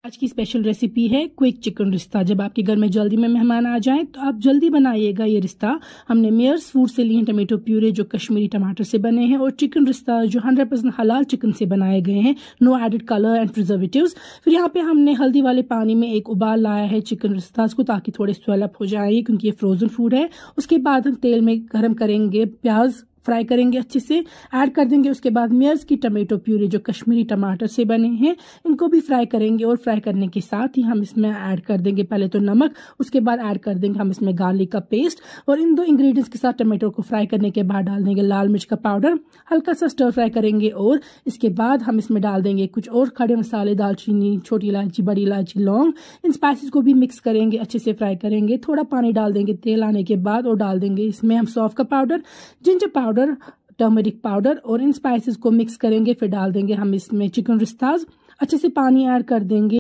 आज की special recipe है क्विक चिकन रिश्ता। जब आपके घर में जल्दी में मेहमान आ जाएं तो आप जल्दी बनाइएगा ये रिश्ता। हमने मेयर्स फूड से लिए टमाटो प्यूरे जो कश्मीरी टमाटर से बने हैं और चिकन रिश्ता जो 100% हलाल चिकन से बनाए गए हैं, no added colour and preservatives. फिर यहाँ पे हमने हल्दी वाले पानी में एक उबाल लाया है चिकन रिश्ता को ताकि थोड़े स्वेल अप हो जाए क्योंकि ये फ्रोजन फूड है। उसके बाद हम तेल में गर्म करेंगे, प्याज फ्राई करेंगे, अच्छे से ऐड कर देंगे। उसके बाद मेयर्स की टमाटो प्यूरी जो कश्मीरी टमाटर से बने हैं इनको भी फ्राई करेंगे और फ्राई करने के साथ ही हम इसमें ऐड कर देंगे पहले तो नमक, उसके बाद ऐड कर देंगे हम इसमें गार्लिक का पेस्ट और इन दो इंग्रेडिएंट्स के साथ टमाटो को फ्राई करने के बाद डाल देंगे लाल मिर्च का पाउडर, हल्का सा स्टर फ्राई करेंगे और इसके बाद हम इसमें डाल देंगे कुछ और खड़े मसाले, दालचीनी, छोटी इलायची, बड़ी इलायची, लौंग। इन स्पाइसेस को भी मिक्स करेंगे, अच्छे से फ्राई करेंगे। थोड़ा पानी डाल देंगे तेल आने के बाद और डाल देंगे इसमें हम सौंफ का powder, ginger powder, turmeric powder और इन स्पाइसेस को मिक्स करेंगे। फिर डाल देंगे हम इसमें चिकन रिश्ताज, अच्छे से पानी ऐड कर देंगे।